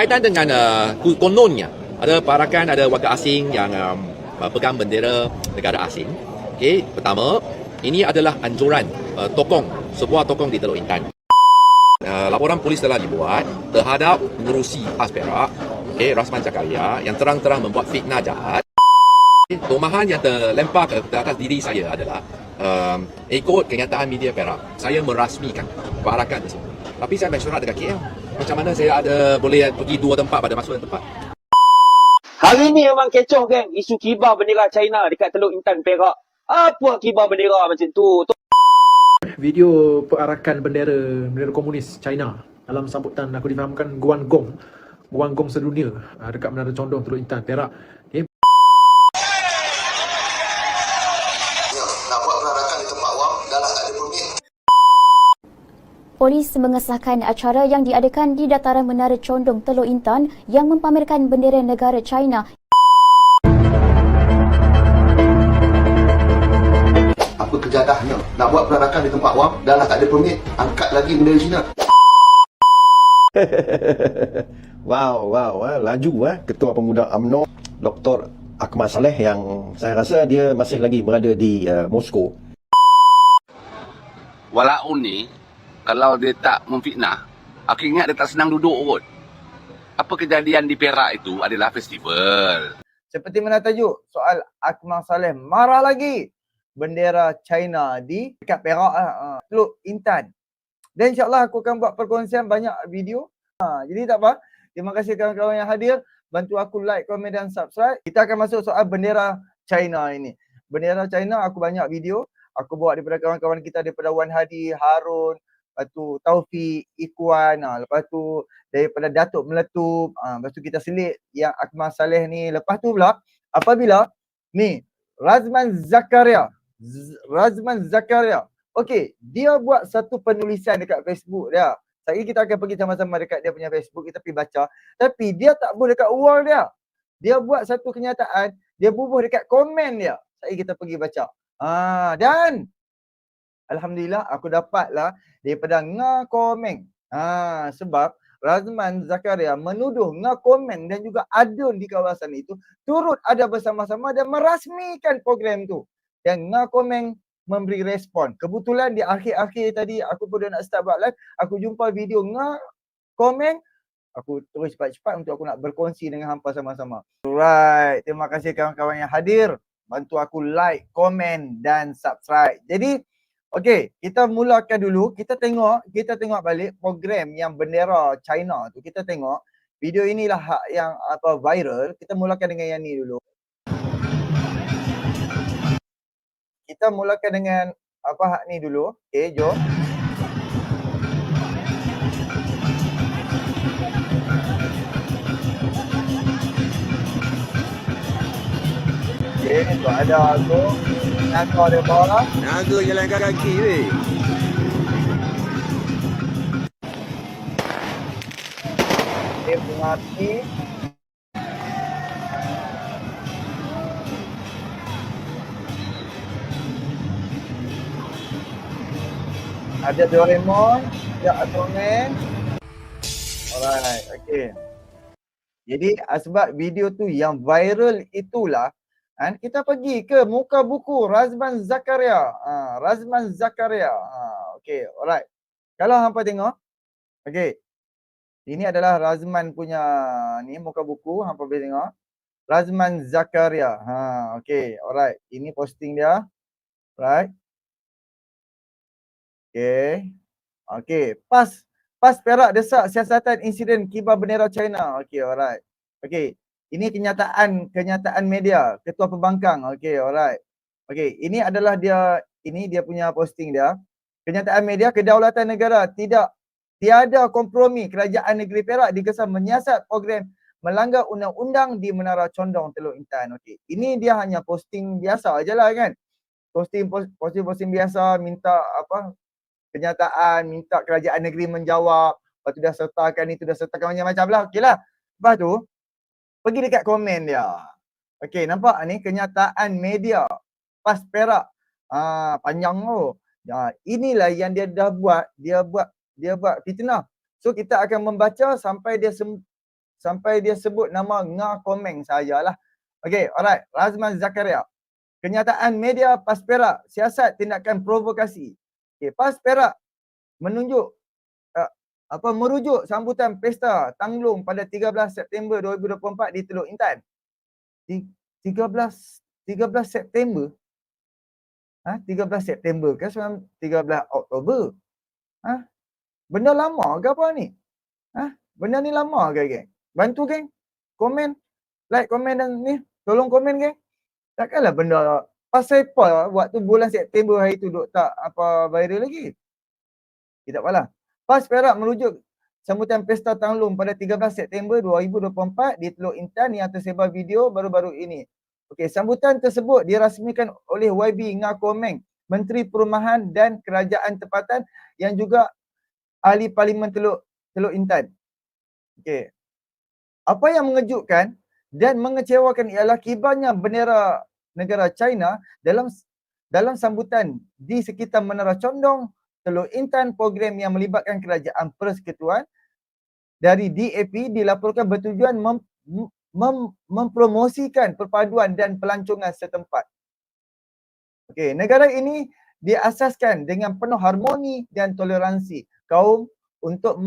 berkaitan dengan kononnya ada parakan ada warga asing yang pegang bendera negara asing. Okey, pertama, ini adalah anjuran sebuah tokong di Teluk Intan. Laporan polis telah dibuat terhadap pengerusi PAS Perak, Rasman Zakaria yang terang-terang membuat fitnah jahat. Tumahan yang terlempar ke atas diri saya adalah ikut kenyataan media Perak, saya merasmikan parakan tersebut. Tapi saya main surat dekat KL. Macam mana saya boleh pergi dua tempat pada masa yang tepat? Hari ni memang kecoh kan isu kibar bendera China dekat Teluk Intan Perak. Apa kibar bendera macam tu? Video perarakan bendera komunis China dalam sambutan aku difahamkan Guangdong sedunia dekat Menara Condong Teluk Intan Perak. Okay. Nak buat perarakan di tempat awam dah lah tak ada permit. Polis mengesahkan acara yang diadakan di dataran Menara Condong Teluk Intan yang mempamerkan bendera negara China. Apa kejadahnya? Nak buat perarakan di tempat awam dah lah tak ada permit. Angkat lagi bendera Cina. Wow, laju Ketua Pemuda UMNO Dr. Akmal Saleh yang saya rasa dia masih lagi berada di Moskow. Walaupun ni, kalau dia tak memfitnah, aku ingat dia tak senang duduk kot. Apa kejadian di Perak itu adalah festival. Seperti mana tajuk soal Akmal Saleh marah lagi bendera China di dekat Perak Teluk Intan. Dan insyaAllah aku akan buat perkongsian banyak video. Jadi tak apa. Terima kasih kawan-kawan yang hadir. Bantu aku like, komen dan subscribe. Kita akan masuk soal bendera China ini. Bendera China aku banyak video. Aku bawa daripada kawan-kawan kita daripada Wan Hadi, Harun, lepas tu Taufik, Ikwan, lepas tu daripada Datuk Meletup, lepas tu kita selit yang Akmal Saleh ni. Lepas tu pula apabila ni Razman Zakaria. Okey, dia buat satu penulisan dekat Facebook dia. Sekali kita akan pergi sama-sama dekat dia punya Facebook, kita pergi baca. Tapi dia tak bubuh dekat wall dia. Dia buat satu kenyataan, dia bubuh dekat komen dia. Sekali kita pergi baca. Dan alhamdulillah aku dapatlah daripada Ngakomeng. Sebab Razman Zakaria menuduh Ngakomeng dan juga Adun di kawasan itu turut ada bersama-sama dan merasmikan program tu. Dan Ngakomeng memberi respon. Kebetulan di akhir-akhir tadi aku pun dah nak start buat live, aku jumpa video Ngakomeng. Aku terus cepat-cepat untuk aku nak berkongsi dengan hampa sama-sama. Alright, terima kasih kawan-kawan yang hadir. Bantu aku like, komen dan subscribe. Jadi, okey, kita mulakan dulu. Kita tengok balik program yang bendera China tu. Kita tengok video inilah yang viral. Kita mulakan dengan yang ni dulu. Kita mulakan dengan hak ni dulu. Okey, jom. Okay, tu ada aku. Naga dia bawah. Naga jalan kaki weh. Dia bunga api. Ada Doraemon, ada Aquaman. Alright, okay. Jadi sebab video tu yang viral itulah, kita pergi ke muka buku Razman Zakaria. Razman Zakaria. Okay, alright. Kalau hampa tengok, okay. Ini adalah Razman punya ni muka buku, hampa boleh tengok. Razman Zakaria. Okay, alright. Ini posting dia. Right. Okay. PAS Perak desak siasatan insiden kibar bendera China. Okay, alright. Okay. Ini kenyataan media, Ketua Pembangkang. Okay, alright. Okay, ini adalah dia punya posting dia. Kenyataan media, kedaulatan negara tiada kompromi. Kerajaan negeri Perak digesa menyiasat program melanggar undang-undang di Menara Condong Teluk Intan. Okay, ini dia hanya posting biasa aje lah kan. Posting biasa, minta kenyataan, minta kerajaan negeri menjawab. Lepas tu dah sertakan macam-macam lah. Okey lah. Lepas tu, pergi dekat komen dia. Okey, nampak ni kenyataan media PAS Perak. Panjang tu. Inilah yang dia dah buat. Dia buat fitnah. So kita akan membaca sampai dia sampai dia sebut nama Nga Komeng sajalah. Okey, alright. Razman Zakaria. Kenyataan media PAS Perak, siasat tindakan provokasi. Okey, PAS Perak menunjuk merujuk sambutan Pesta Tanglung pada 13 September 2024 di Teluk Intan. 13 September? 13 September ke 13 Oktober? Benda lama ke apa ni? Benda ni lama ke, geng? Bantu, geng. Komen. Like, komen dan ni. Tolong komen, geng. Takkanlah benda pasal apa waktu bulan September hari tu duk tak apa viral lagi. Tak apalah. PAS Perak merujuk sambutan Pesta Tanglung pada 13 September 2024 di Teluk Intan yang tersebar video baru-baru ini. Okey, sambutan tersebut dirasmikan oleh YB Nga Komeng, Menteri Perumahan dan Kerajaan Tempatan yang juga Ahli Parlimen Teluk Intan. Okey. Apa yang mengejutkan dan mengecewakan ialah kibarnya bendera negara China dalam sambutan di sekitar Menara Condong, Teluk Intan. Program yang melibatkan Kerajaan Persekutuan dari DAP dilaporkan bertujuan mempromosikan perpaduan dan pelancongan setempat. Okey, negara ini diasaskan dengan penuh harmoni dan toleransi kaum untuk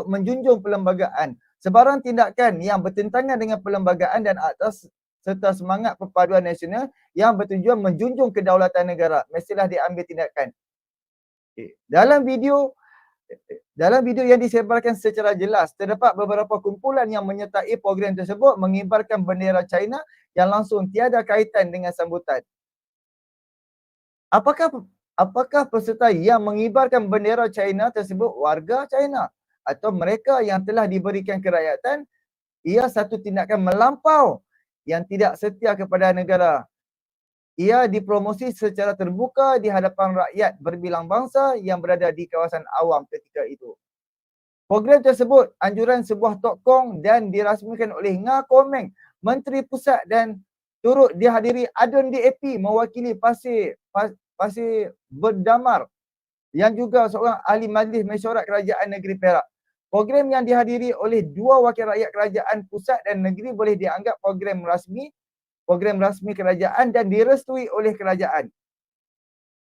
menjunjung perlembagaan. Sebarang tindakan yang bertentangan dengan perlembagaan dan atas serta semangat perpaduan nasional yang bertujuan menjunjung kedaulatan negara mestilah diambil tindakan. Okay. Dalam video yang disebarkan secara jelas, terdapat beberapa kumpulan yang menyertai program tersebut mengibarkan bendera China yang langsung tiada kaitan dengan sambutan. Apakah peserta yang mengibarkan bendera China tersebut warga China atau mereka yang telah diberikan kerakyatan? Ia satu tindakan melampau yang tidak setia kepada negara. Ia dipromosi secara terbuka di hadapan rakyat berbilang bangsa yang berada di kawasan awam ketika itu. Program tersebut anjuran sebuah tokong dan dirasmikan oleh Nga Komeng, Menteri Pusat, dan turut dihadiri Adun DAP mewakili Pasir Berdamar yang juga seorang ahli majlis mesyuarat kerajaan negeri Perak. Program yang dihadiri oleh dua wakil rakyat kerajaan pusat dan negeri boleh dianggap program rasmi kerajaan dan direstui oleh kerajaan.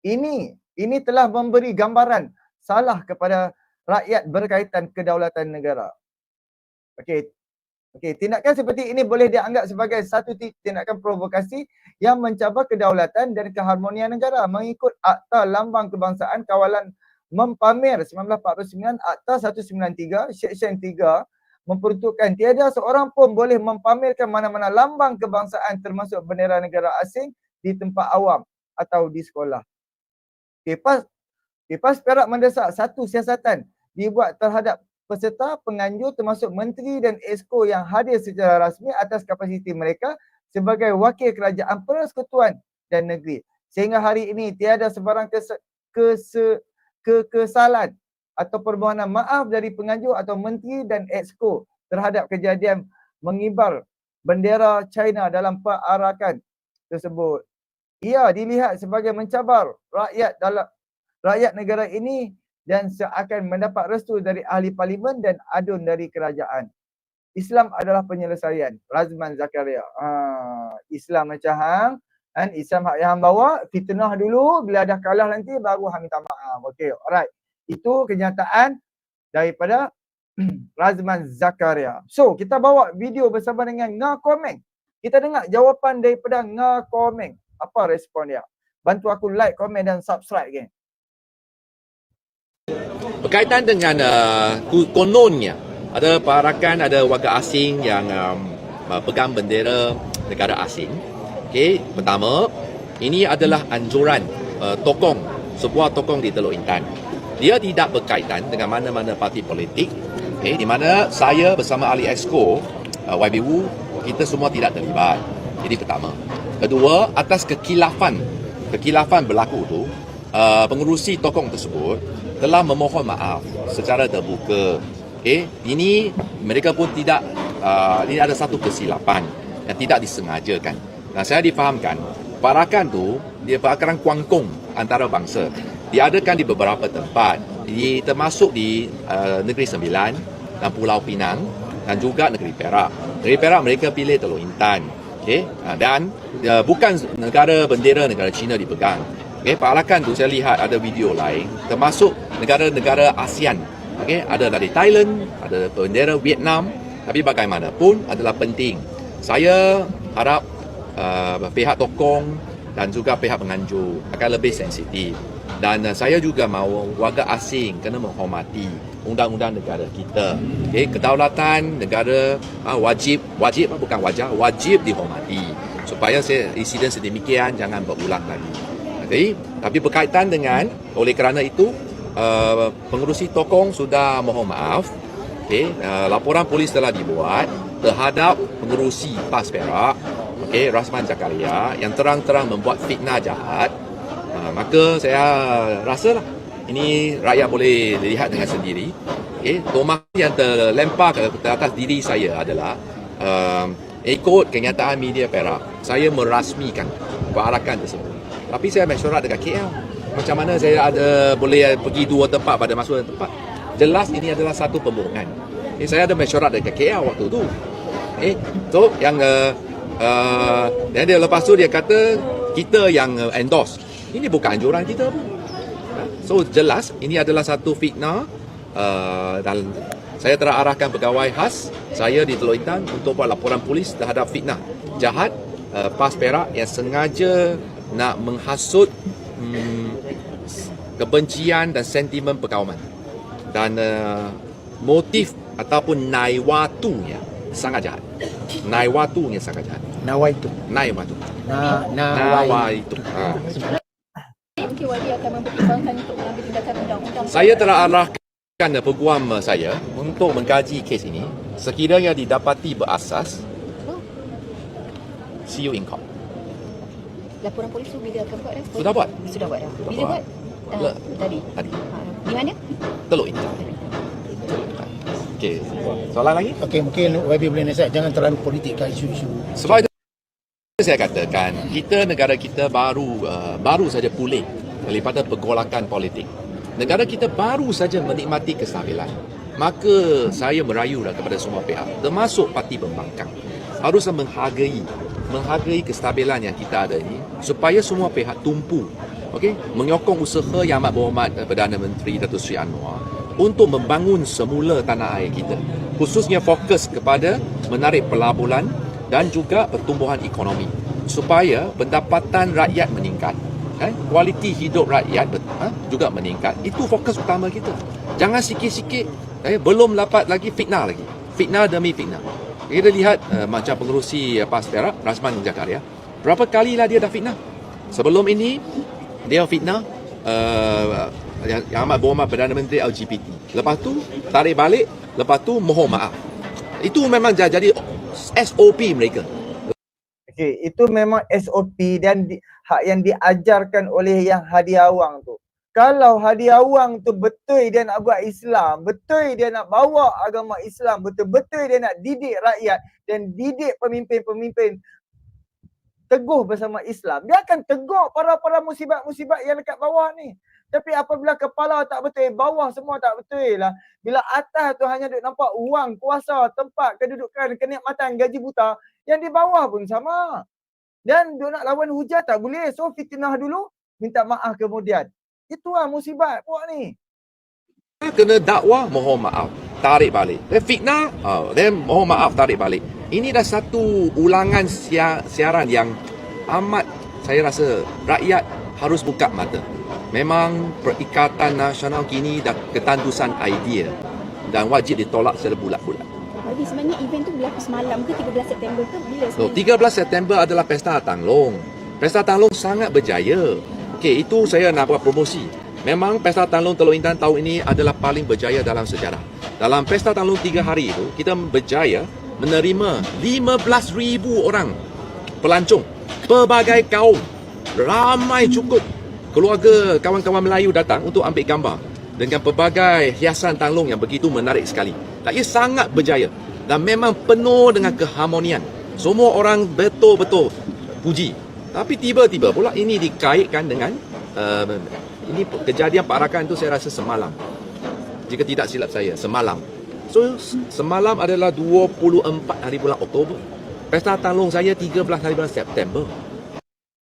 Ini telah memberi gambaran salah kepada rakyat berkaitan kedaulatan negara. Okey, tindakan seperti ini boleh dianggap sebagai satu tindakan provokasi yang mencabar kedaulatan dan keharmonian negara mengikut Akta Lambang Kebangsaan Kawalan Mempamer 1949, Akta 193, Seksyen 3 memperuntukkan tiada seorang pun boleh mempamerkan mana-mana lambang kebangsaan termasuk bendera negara asing di tempat awam atau di sekolah. PAS Perak mendesak satu siasatan dibuat terhadap peserta penganjur termasuk menteri dan exco yang hadir secara rasmi atas kapasiti mereka sebagai wakil kerajaan persekutuan dan negeri. Sehingga hari ini tiada sebarang kekesalan atau permohonan maaf dari penganjur atau menteri dan exco terhadap kejadian mengibar bendera China dalam perarakan tersebut. Ia dilihat sebagai mencabar rakyat negara ini dan seakan mendapat restu dari ahli parlimen dan adun dari kerajaan. Islam adalah penyelesaian. Razman Zakaria. Islam macam hang, kan? Islam hak yang bawa fitnah dulu, bila dah kalah nanti baru hang minta maaf. Okey, alright. Itu kenyataan daripada Razman Zakaria. So, kita bawa video bersama dengan Nga Komeng. Kita dengar jawapan daripada Nga Komeng. Apa respon dia? Bantu aku like, komen dan subscribe, geng. Berkaitan dengan kononnya ada parakan, ada warga asing yang pegang bendera negara asing. Okey, pertama, ini adalah anjuran sebuah tokong di Teluk Intan. Dia tidak berkaitan dengan mana-mana parti politik. Okay, di mana saya bersama ahli exco YBU, kita semua tidak terlibat. Jadi pertama. Kedua, atas kekilafan berlaku tu, pengerusi tokong tersebut telah memohon maaf secara terbuka. Okay, ini mereka pun tidak, ini ada satu kesilapan yang tidak disengajakan. Dan saya difahamkan, parakan tu, dia perakaran kuangkong antara bangsa. Diadakan di beberapa tempat, termasuk di Negeri Sembilan dan Pulau Pinang, dan juga negeri Perak. Negeri Perak mereka pilih Teluk Intan. Okey, dan bukan negara bendera negara China dipegang. Okey, Pak Arakan tu saya lihat ada video lain termasuk negara-negara ASEAN. Okey, ada dari Thailand, ada bendera Vietnam, tapi bagaimanapun adalah penting. Saya harap pihak tokong dan juga pihak penganjur akan lebih sensitif. Dan saya juga mahu warga asing kena menghormati undang-undang negara kita. Okay, kedaulatan negara wajib bukan wajar, wajib dihormati supaya insiden sedemikian jangan berulang lagi. Okay, tapi berkaitan dengan oleh kerana itu pengerusi tokong sudah mohon maaf. Okay, laporan polis telah dibuat terhadap pengerusi PAS Perak, okay, Rasman Zakaria yang terang-terang membuat fitnah jahat. Maka saya rasalah ini rakyat boleh lihat dengan sendiri. Okay, tuhmat yang terlempar ke atas diri saya adalah ikut kenyataan media Perak, saya merasmikan perarakan tersebut. Tapi saya mesyuarat dekat KL. Macam mana saya boleh pergi dua tempat pada masa dua tempat? Jelas ini adalah satu pembohongan. Saya ada mesyuarat dekat KL waktu tu. So yang dan dia lepas tu dia kata kita yang endorse. Ini bukan anjuran kita pun. So jelas ini adalah satu fitnah dan saya telah arahkan pegawai khas saya di Teluk Intan untuk buat laporan polis terhadap fitnah jahat PAS Perak yang sengaja nak menghasut kebencian dan sentimen perkauman. Dan motif ataupun naiwatunya sangat jahat. Naiwatunya sangat jahat. Nawaitu. Naiwatu. Nawaitu. Mungkin YB akan mempertimbangkan untuk mengambil tindakan undang-undang. Saya telah arahkan peguam saya untuk mengkaji kes ini. Sekiranya didapati berasas, see you in court. Laporan polis tu bila akan buat dah? Sudah buat? Sudah buat dah. Bila buat? Tadi. Di mana? Teluk Intan. Okey. Soalan lagi? Okey, mungkin YB boleh nasihat jangan terlalu politikkan isu-isu. Sebab itu saya katakan negara kita baru saja pulih daripada pergolakan politik. Negara kita baru saja menikmati kestabilan. Maka saya merayulah kepada semua pihak, termasuk parti pembangkang, haruslah menghargai kestabilan yang kita ada ini supaya semua pihak tumpu, okey, menyokong usaha Yang Amat Berhormat Perdana Menteri Datuk Seri Anwar untuk membangun semula tanah air kita, khususnya fokus kepada menarik pelaburan dan juga pertumbuhan ekonomi supaya pendapatan rakyat meningkat, kualiti hidup rakyat juga meningkat. Itu fokus utama kita. Jangan sikit-sikit belum dapat lagi fitnah demi fitnah. Kita lihat macam pengerusi PAS Perak Rasman Zakaria, berapa kalilah dia dah fitnah. Sebelum ini dia fitnah Yang Amat Berhormat Perdana Menteri LGBT. Lepas tu tarik balik, lepas tu mohon maaf. Itu memang jadi SOP mereka. Okey, itu memang SOP dan hak yang diajarkan oleh yang Hadi Awang tu. Kalau Hadi Awang tu betul dia nak buat Islam, betul dia nak bawa agama Islam, betul-betul dia nak didik rakyat dan didik pemimpin-pemimpin teguh bersama Islam, dia akan tegur para musibat-musibat yang dekat bawah ni. Tapi apabila kepala tak betul, bawah semua tak betul lah. Bila atas tu hanya duk nampak wang, kuasa, tempat, kedudukan, kenikmatan, gaji buta, yang di bawah pun sama. Dan duk nak lawan hujah tak boleh. So fitnah dulu, minta maaf kemudian. Itulah musibat puak ni. Kena dakwah, mohon maaf, tarik balik. Fitnah, then mohon maaf, tarik balik. Ini dah satu ulangan siaran yang amat saya rasa rakyat harus buka mata. Memang Perikatan Nasional kini dah ketandusan idea dan wajib ditolak secara bulat-bulat. Jadi sebenarnya event tu berlaku semalam ke 13 September ke bila? 13 September adalah Pesta Tanglong. Pesta Tanglong sangat berjaya. Okey, itu saya nak buat promosi. Memang Pesta Tanglong Teluk Intan tahun ini adalah paling berjaya dalam sejarah. Dalam Pesta Tanglong 3 hari itu, kita berjaya menerima 15,000 orang pelancong, pelbagai kaum, ramai cukup. Keluarga kawan-kawan Melayu datang untuk ambil gambar dengan pelbagai hiasan tanglong yang begitu menarik sekali. Ia sangat berjaya dan memang penuh dengan keharmonian. Semua orang betul-betul puji. Tapi tiba-tiba pula ini dikaitkan dengan ini kejadian Pak Arakan itu saya rasa semalam. Jika tidak silap saya, semalam. So semalam adalah 24 hari bulan Oktober. Pesta Tanglong saya 13 hari bulan September.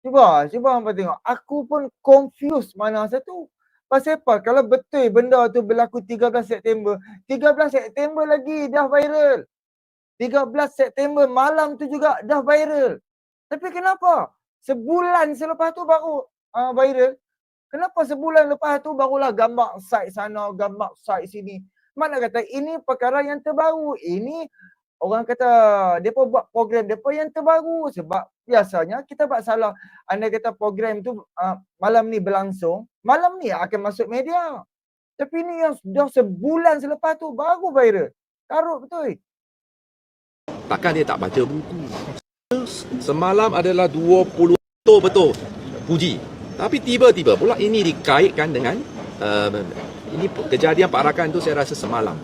Cuba hampa tengok. Aku pun confused mana satu. Pasal apa? Kalau betul benda tu berlaku 13 September, 13 September lagi dah viral. 13 September malam tu juga dah viral. Tapi kenapa? Sebulan selepas tu baru viral. Kenapa sebulan lepas tu barulah gambar site sana, gambar site sini. Mana kata ini perkara yang terbaru. Ini orang kata depa buat program depa yang terbaru sebab biasanya kita buat salah. Anda kata program tu malam ni berlangsung, malam ni akan masuk media. Tapi ni yang dah sebulan selepas tu baru viral. Karut betul. Takkan dia tak baca buku. Semalam adalah 20 betul. Puji. Tapi tiba-tiba pula ini dikaitkan dengan ini kejadian Pak Rakan tu saya rasa semalam.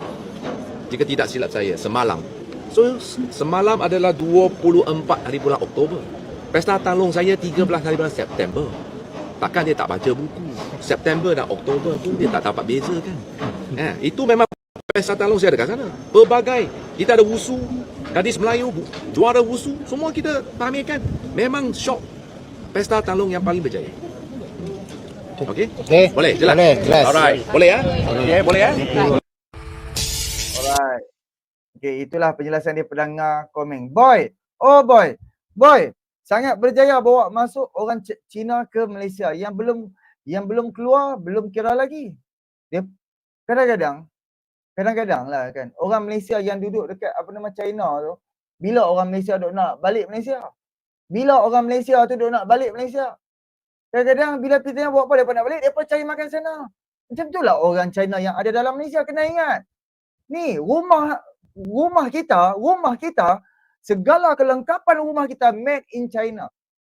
Jika tidak silap saya, semalam. So semalam adalah 24 hari bulan Oktober. Pesta Tanglong saya 13 hari bulan September. Takkan dia tak baca buku. September dan Oktober tu dia tak dapat beza kan. Itu memang Pesta Tanglong saya dekat sana. Pelbagai. Kita ada wusu, gadis Melayu, juara wusu, semua kita pamerkan. Memang syok. Pesta Tanglong yang paling berjaya. Okey? Boleh? Jelas? Boleh, jelas. Alright. Boleh ya? Okay, boleh ya? Alright. Okay, itulah penjelasan dia pendengar komen. Boy. Oh boy. Boy. Sangat berjaya bawa masuk orang Cina ke Malaysia. Yang belum keluar, belum kira lagi. Dia kadang-kadang lah kan. Orang Malaysia yang duduk dekat China tu. Bila orang Malaysia duk nak balik Malaysia? Bila orang Malaysia tu duk nak balik Malaysia? Kadang-kadang bila kita tanya buat apa mereka nak balik, mereka cari makan sana. Macam itulah orang China yang ada dalam Malaysia kena ingat. Ni rumah kita, segala kelengkapan rumah kita made in China.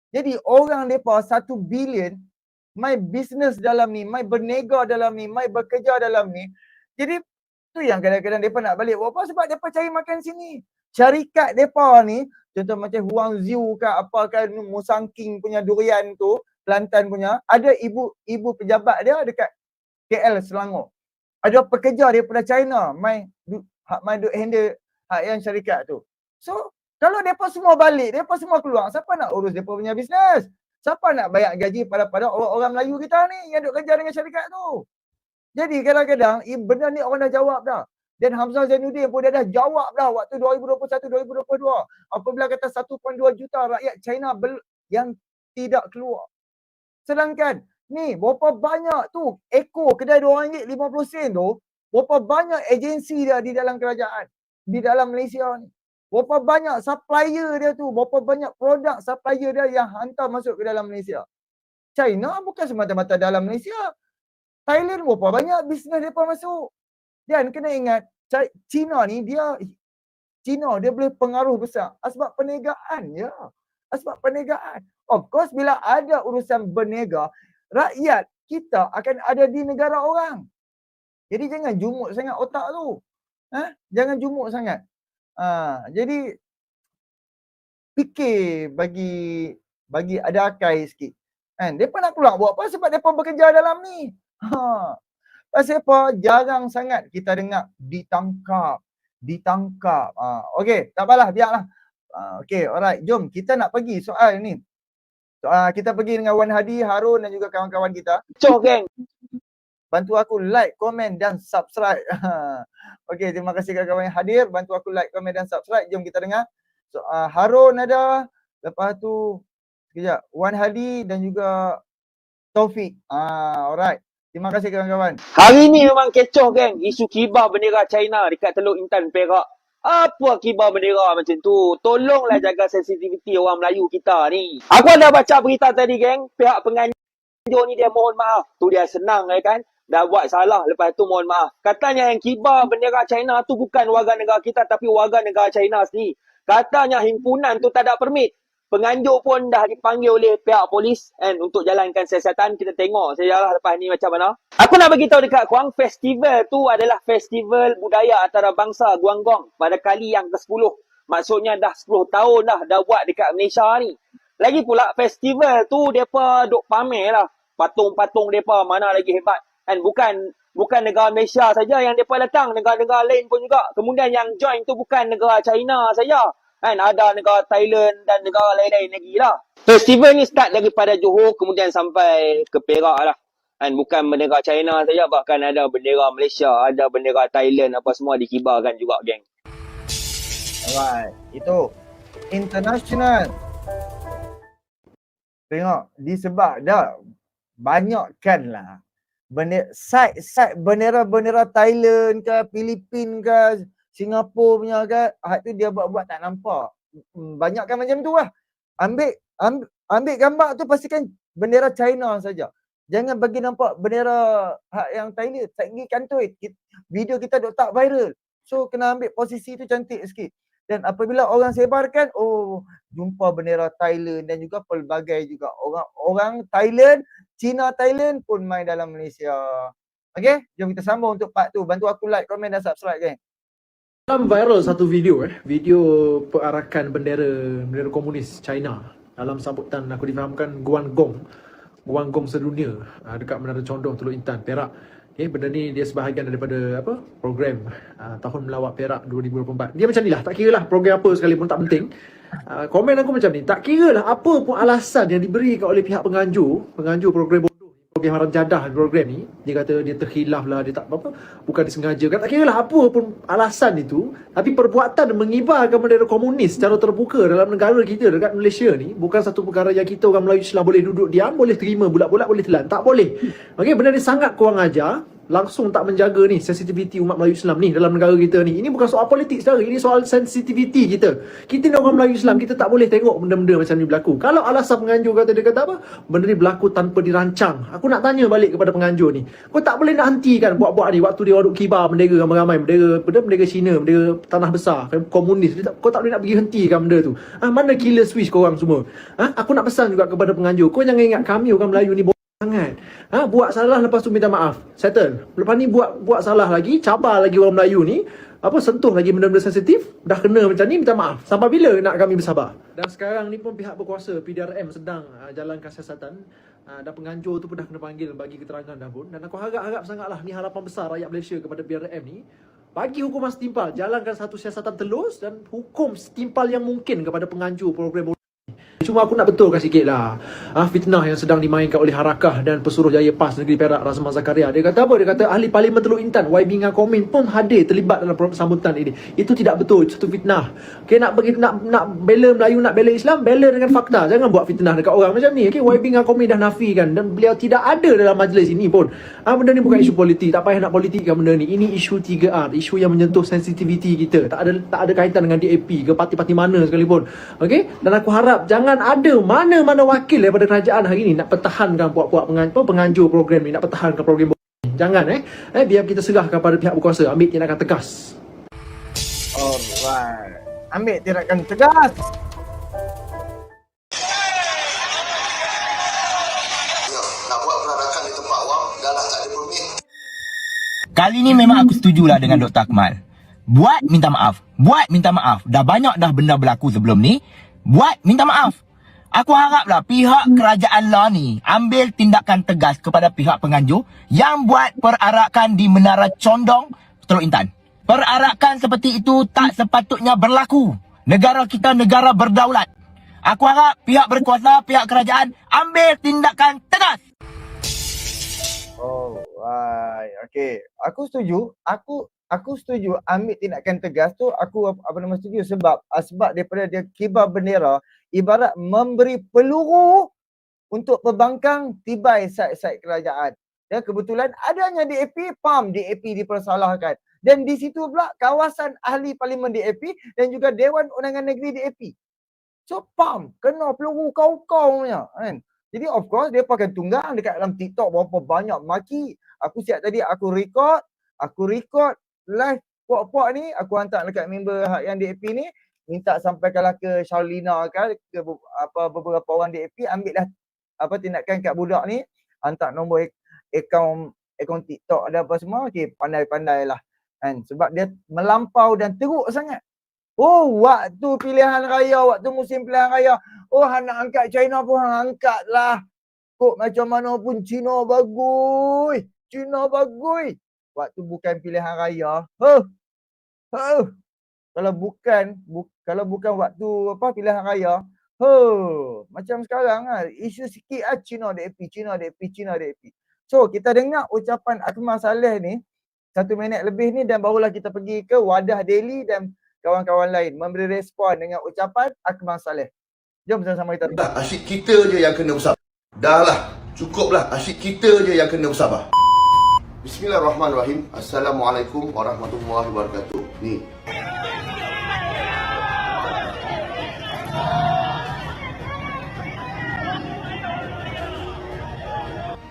Jadi orang mereka 1 bilion, mai business dalam ni, mai berniaga dalam ni, mai bekerja dalam ni. Jadi tu yang kadang-kadang mereka nak balik buat apa? Sebab mereka cari makan sini. Syarikat mereka ni, contoh macam Huang Ziu ke apa kan, Musang King punya durian tu, Kelantan punya, ada ibu pejabat dia dekat KL Selangor. Ada pekerja daripada China, mai duk handle hak yang syarikat tu. So, kalau mereka semua balik, mereka semua keluar, siapa nak urus mereka punya bisnes? Siapa nak bayar gaji pada orang Melayu kita ni yang duk kerja dengan syarikat tu? Jadi kadang-kadang benda ni orang dah jawab dah. Dan Hamzah Zainuddin pun dia dah jawab dah waktu 2021-2022. Apabila kata 1.2 juta rakyat China yang tidak keluar. Sedangkan ni berapa banyak tu ekor kedai RM2.50 tu, berapa banyak agensi dia di dalam kerajaan, di dalam Malaysia ni. Berapa banyak supplier dia tu, berapa banyak produk supplier dia yang hantar masuk ke dalam Malaysia. China bukan semata-mata dalam Malaysia. Thailand berapa banyak bisnes mereka masuk. Dan kena ingat, China dia boleh pengaruh besar. Sebab perniagaan ya. Sebab perniagaan. Of course bila ada urusan berniaga, rakyat kita akan ada di negara orang. Jadi jangan jumuk sangat otak tu. Jangan jumuk sangat. Jadi fikir bagi ada akal sikit. Kan? Mereka nak keluar buat apa? Sebab mereka bekerja dalam ni. Pasal apa? Jarang sangat kita dengar ditangkap. Okey, tak apalah, biarlah. Okey, alright. Jom kita nak pergi soal ni. Kita pergi dengan Wan Hadi, Harun dan juga kawan-kawan kita. Kecoh geng. Bantu aku like, komen dan subscribe. Okey, terima kasih kawan-kawan yang hadir. Bantu aku like, komen dan subscribe. Jom kita dengar. Harun ada. Lepas tu, sekejap. Wan Hadi dan juga Taufik. Alright. Terima kasih kawan-kawan. Hari ni memang kecoh geng. Isu kibar bendera China dekat Teluk Intan Perak. Apa kibar bendera macam tu? Tolonglah jaga sensitiviti orang Melayu kita ni. Aku ada baca berita tadi geng. Pihak penganjur ni dia mohon maaf. Tu dia senang kan. Dah buat salah, lepas tu mohon maaf. Katanya yang kibar bendera China tu bukan warga negara kita tapi warga negara China sendiri. Katanya himpunan tu tak ada permit. Penganjur pun dah dipanggil oleh pihak polis untuk jalankan siasatan. Kita tengok sejarah lepas ni macam mana. Aku nak beritahu dekat korang, festival tu adalah festival budaya antarabangsa Guanggong pada kali yang ke-10. Maksudnya dah 10 tahun dah buat dekat Malaysia ni. Lagi pula festival tu mereka duk pamer lah. Patung-patung mereka mana lagi hebat. Bukan Bukan negara Malaysia saja yang mereka datang, negara-negara lain pun juga. Kemudian yang join tu bukan negara China saja. Kan ada negara Thailand dan negara lain-lain lagi lah. Festival ni start daripada Johor kemudian sampai ke Perak lah. Kan bukan bendera China saja, bahkan ada bendera Malaysia, ada bendera Thailand apa semua dikibarkan juga, geng. Alright, itu international. Tengok, disebab dah banyakkan lah site bendera-bendera Thailand ke, Filipin ke, Singapura punya ke, tu dia buat tak nampak. Banyakkan macam tu lah. Ambil gambar tu pastikan bendera China saja. Jangan bagi nampak bendera yang Thailand. Tak pergi kantoi. Video kita duk tak viral. So kena ambil posisi tu cantik sikit. Dan apabila orang sebarkan, jumpa bendera Thailand dan juga pelbagai juga orang Thailand, Cina Thailand pun main dalam Malaysia. Okay, jom kita sambung untuk part tu. Bantu aku like, komen dan subscribe, geng. Dalam viral satu video video perarakan bendera komunis China dalam sambutan aku difahamkan Guangdong sedunia dekat Menara Condong, Teluk Intan, Perak. Okay, benda ni dia sebahagian daripada program Tahun Melawat Perak 2024. Dia macam ni lah, tak kira lah program apa sekalipun, tak penting. Komen aku macam ni, tak kira lah apa pun alasan yang diberikan oleh pihak penganjur program bodoh, program haram jadah program ni. Dia kata dia terkhilaf lah, dia tak apa-apa, bukan disengajakan. Tak kira lah apa pun alasan itu, tapi perbuatan mengibarkan bendera komunis secara terbuka dalam negara kita dekat Malaysia ni bukan satu perkara yang kita orang Melayu Islam boleh duduk diam, boleh terima, bulat-bulat boleh telan. Tak boleh. Okey, benda ni sangat kurang ajar. Langsung tak menjaga ni sensitiviti umat Melayu Islam ni dalam negara kita ni. Ini bukan soal politik saudara, ini soal sensitiviti kita. Kita ni orang Melayu Islam, kita tak boleh tengok benda-benda macam ni berlaku. Kalau alasan penganjur kata, dia kata apa? Benda ni berlaku tanpa dirancang. Aku nak tanya balik kepada penganjur ni. Kau tak boleh nak hentikan buat-buat ni waktu dia duk kibar bendera ramai-ramai, bendera Cina, bendera tanah besar, komunis. Kau tak boleh nak pergi hentikan benda tu. Mana killer switch korang semua? Aku nak pesan juga kepada penganjur, kau jangan ingat kami orang Melayu ni sangat. Buat salah lepas tu minta maaf. Settle. Lepas ni buat salah lagi, cabar lagi orang Melayu ni, sentuh lagi benda-benda sensitif, dah kena macam ni minta maaf. Sampai bila nak kami bersabar? Dan sekarang ni pun pihak berkuasa PDRM sedang jalankan siasatan, dan penganjur tu pun dah kena panggil bagi keterangan dah pun. Dan aku harap sangatlah ni harapan besar rakyat Malaysia kepada PDRM ni, bagi hukuman setimpal, jalankan satu siasatan telus dan hukum setimpal yang mungkin kepada penganjur program. Cuma aku nak betulkan sikit lah fitnah yang sedang dimainkan oleh Harakah dan Pesuruhjaya PAS Negeri Perak Razman Zakaria. Dia kata apa? Dia kata ahli Parlimen Teluk Intan YB dengan Komin pun hadir terlibat dalam sambutan ini. Itu tidak betul, satu fitnah. Okay, nak bela Melayu, nak bela Islam, bela dengan fakta. Jangan buat fitnah dekat orang macam ni. Okay, YB dengan Komin dah nafikan dan beliau tidak ada dalam majlis ini pun. Benda ni bukan isu politik, tak payah nak politikkan benda ni. Ini isu 3R, isu yang menyentuh sensitiviti kita. Tak ada kaitan dengan DAP ke parti-parti mana sekalipun. Okay, dan aku harap jangan ada mana-mana wakil daripada kerajaan hari ni nak pertahankan puak-puak penganjur program ni, nak pertahankan program ni. Jangan biar kita serahkan pada pihak berkuasa ambil tindakan tegas. Alright, ambil tindakan tegas. Nak buat perarakan di tempat awam dah lah tak ada permit. Kali ni memang aku setujulah dengan Dr. Akmal. Buat minta maaf. Dah banyak dah benda berlaku sebelum ni. Buat minta maaf. Aku haraplah pihak kerajaan lah ni ambil tindakan tegas kepada pihak penganjur yang buat perarakan di Menara Condong, Teluk Intan. Perarakan seperti itu tak sepatutnya berlaku. Negara kita negara berdaulat. Aku harap pihak berkuasa, pihak kerajaan ambil tindakan tegas. Okay. Aku setuju. Aku setuju ambil tindakan tegas tu. Aku setuju sebab daripada dia kibar bendera ibarat memberi peluru untuk pembangkang tibai site-site kerajaan. Dan kebetulan adanya DAP, DAP dipersalahkan. Dan di situ pula kawasan ahli parlimen DAP dan juga Dewan Undangan Negeri DAP. So kena peluru kau-kau punya kan. Jadi of course dia pakai tunggang dekat dalam TikTok berapa banyak maki. Aku siap tadi aku record live puak-puak ni, aku hantar dekat member yang DAP ni, minta sampaikanlah ke Sharlina ke beberapa orang DAP, ambil dah tindakan kat budak ni, hantar nombor akaun TikTok ada apa semua. Okey, pandai-pandai lah kan, sebab dia melampau dan teruk sangat. Waktu pilihan raya, waktu musim pilihan raya, hang nak angkat China pun hang angkat lah. Kok macam mana pun Cina bagus. waktu bukan pilihan raya. Kalau bukan waktu apa pilihan raya, macam sekarang lah, isu sikit ah Cina DAP. So kita dengar ucapan Akmal Saleh ni 1 minit lebih ni dan barulah kita pergi ke Wadah Daily dan kawan-kawan lain memberi respon dengan ucapan Akmal Saleh. Jom sama-sama kita. Dah, asyik kita je yang kena bersabar. Dah lah, cukuplah, asyik kita je yang kena bersabar. Bismillahirrahmanirrahim. Assalamualaikum warahmatullahi wabarakatuh. Ni.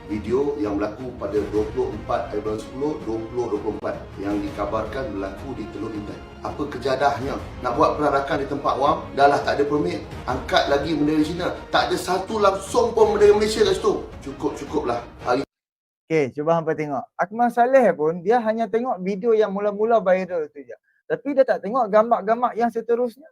Video yang berlaku pada 24 April 10, 2024 yang dikabarkan berlaku di Teluk Intan. Apa kejadahnya? Nak buat perarakan di tempat awam, dah lah tak ada permit. Angkat lagi bendera Cina. Tak ada satu langsung pun bendera Malaysia kat situ. Cukuplah. Hari Okey, cuba hampa tengok. Akmal Saleh pun dia hanya tengok video yang mula-mula viral tu je. Tapi dia tak tengok gambar-gambar yang seterusnya.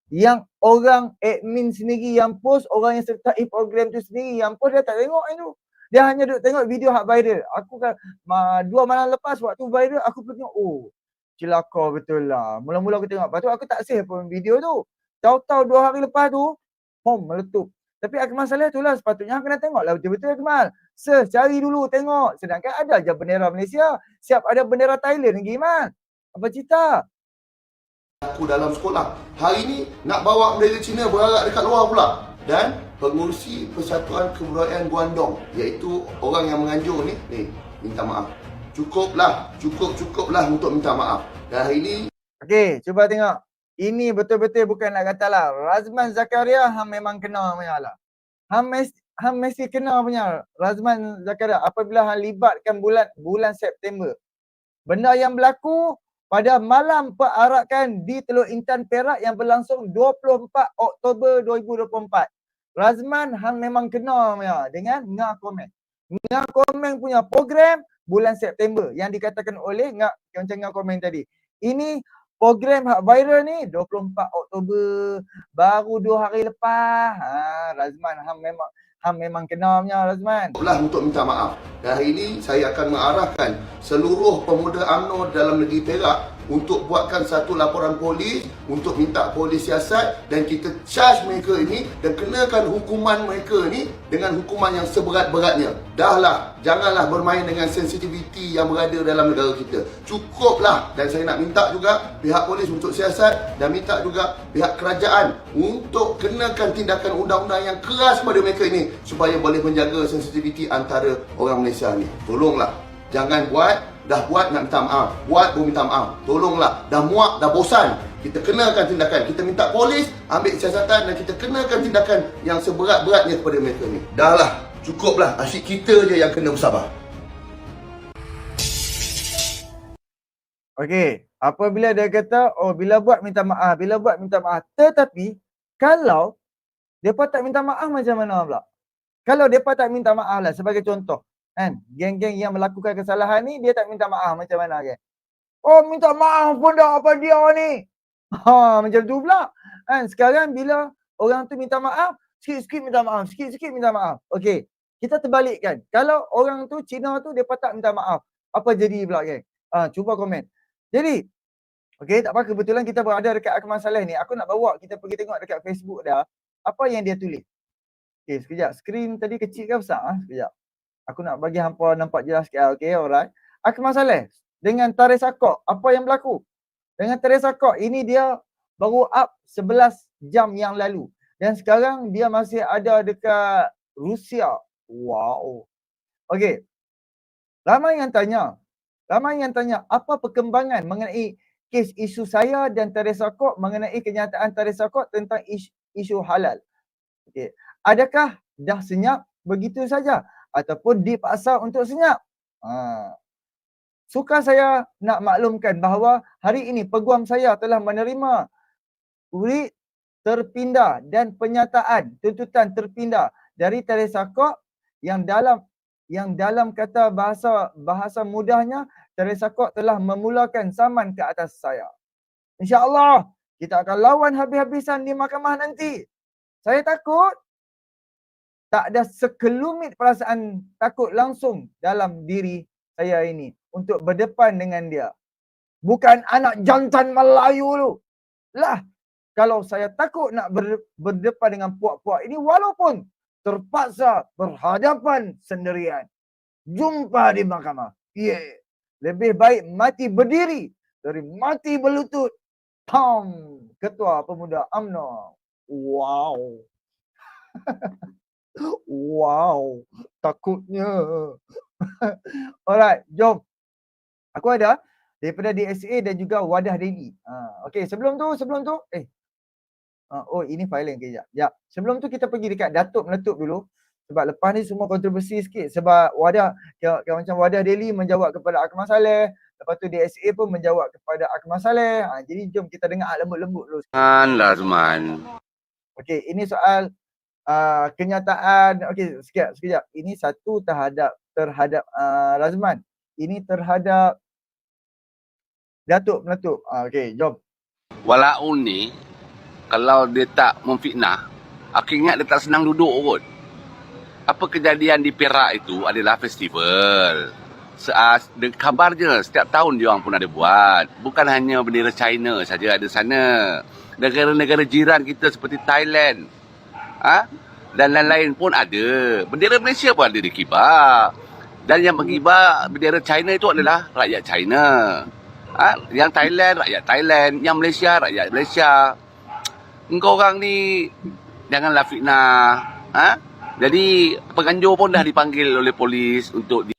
Yang orang admin sendiri yang post, orang yang sertai program tu sendiri yang post, dia tak tengok itu. Dia hanya duk tengok video hak viral. Aku kan 2 malam lepas waktu viral aku pun tengok, oh celaka betul lah. Mula-mula aku tengok, lepas tu aku tak save pun video tu. Tahu-tahu 2 hari lepas tu, meletup. Tapi Akmal Saleh tu lah sepatutnya kena tengok lah betul-betul Akmal. Cari dulu tengok. Sedangkan ada je bendera Malaysia. Siap ada bendera Thailand lagi Iman. Apa cerita? aku dalam sekolah. Hari ni nak bawa bendera Cina berarak dekat luar pula. Dan pengurusi Persatuan Kebudayaan Guangdong, iaitu orang yang menganjur ni minta maaf. Cukuplah untuk minta maaf. Dan hari ni okey, cuba tengok. Ini betul-betul bukan nak kata lah. Razman Zakaria memang kena punya lah. Mesti kena punya Razman Zakaria apabila libatkan bulan September. Benda yang berlaku pada malam perarakan di Teluk Intan Perak yang berlangsung 24 Oktober 2024. Razman memang kena punya dengan Ngah Komen. Ngah Komen punya program bulan September yang dikatakan oleh macam Ngah Komen tadi. Ini program hak viral ni 24 Oktober, baru 2 hari lepas. Razman memang kena punya Razman. untuk minta maaf. Dan hari ini saya akan mengarahkan seluruh pemuda UMNO dalam negeri Perak untuk buatkan satu laporan polis untuk minta polis siasat dan kita charge mereka ini dan kenakan hukuman mereka ni dengan hukuman yang seberat-beratnya. Dahlah, janganlah bermain dengan sensitiviti yang berada dalam negara kita. Cukuplah. Dan saya nak minta juga pihak polis untuk siasat dan minta juga pihak kerajaan untuk kenakan tindakan undang-undang yang keras pada mereka ini supaya boleh menjaga sensitiviti antara orang Malaysia ni. Tolonglah. Jangan dah buat nak minta maaf. Buat pun minta maaf. Tolonglah. Dah muak, dah bosan. Kita kenakan tindakan. Kita minta polis ambil siasatan dan kita kenakan tindakan yang seberat-beratnya kepada mereka ni. Dahlah. Cukuplah. Asyik kita je yang kena bersabar. Okey. Apabila dia kata, bila buat minta maaf. Tetapi, kalau mereka tak minta maaf macam mana pula? Kalau mereka tak minta maaf lah sebagai contoh. Kan, geng-geng yang melakukan kesalahan ni dia tak minta maaf macam mana kan? Minta maaf pun dah apa dia ni? Macam tu pula. Kan, sekarang bila orang tu minta maaf, sikit-sikit minta maaf, sikit-sikit minta maaf. Okey, kita terbalikkan. Kalau orang tu Cina tu depa tak minta maaf, apa jadi pula geng? Cuba komen. Jadi, okey, tak apa, kebetulan kita berada dekat Akmal Saleh ni. Aku nak bawa kita pergi tengok dekat Facebook dia apa yang dia tulis. Okey, sekejap. Skrin tadi kecil ke besar? Sekejap. Aku nak bagi hampa nampak jelas sikit. Okey, alright. Akmal Saleh dengan Tarikh Sakok, apa yang berlaku? Dengan Tarikh Sakok, ini dia baru up 11 jam yang lalu. Dan sekarang dia masih ada dekat Rusia. Wow. Okey. Ramai yang tanya, apa perkembangan mengenai kes isu saya dan Tarikh Sakok mengenai kenyataan Tarikh Sakok tentang isu halal. Okey. Adakah dah senyap begitu saja? Ataupun dipaksa untuk senyap. Suka saya nak maklumkan bahawa hari ini peguam saya telah menerima writ terpindah dan penyataan tuntutan terpindah dari Tarikh Sakok yang dalam kata bahasa mudahnya Tarikh Sakok telah memulakan saman ke atas saya. InsyaAllah kita akan lawan habis-habisan di mahkamah nanti. Saya takut tak ada sekelumit perasaan takut langsung dalam diri saya ini. untuk berdepan dengan dia. Bukan anak jantan Melayu tu. Lah, kalau saya takut nak berdepan dengan puak-puak ini walaupun terpaksa berhadapan sendirian. Jumpa di mahkamah. Yeah. Lebih baik mati berdiri dari mati berlutut. Pam, Ketua Pemuda UMNO. Wow. Wow, takutnya. Alright, jom. Aku ada daripada DSA dan juga Wadah Daily. Okey, sebelum tu oh ini file yang kejap. Ya, sebelum tu kita pergi dekat Datuk Meletup dulu. Sebab lepas ni semua kontroversi sikit. Sebab Wadah, macam Wadah Daily menjawab kepada Akmal Saleh. Lepas tu DSA pun menjawab kepada Akmal Saleh. Jadi jom kita dengar lembut-lembut dulu. Lazman. Okey, ini soal kenyataan. Okey, sekejap. Ini satu terhadap Razman. Ini terhadap Datuk Meletup. Okey, jom. Walaupun ni, kalau dia tak memfitnah, aku ingat dia tak senang duduk kot. Apa kejadian di Perak itu adalah festival. Khabar je, setiap tahun dia orang pun ada buat. Bukan hanya bendera China saja ada sana. Negara-negara jiran kita seperti Thailand, dan lain-lain pun ada. Bendera Malaysia pun ada dikibar. Dan yang mengibar bendera China itu adalah rakyat China. Yang Thailand, rakyat Thailand. Yang Malaysia, rakyat Malaysia. Engkau orang ni janganlah fitnah. Jadi penganjur pun dah dipanggil oleh polis untuk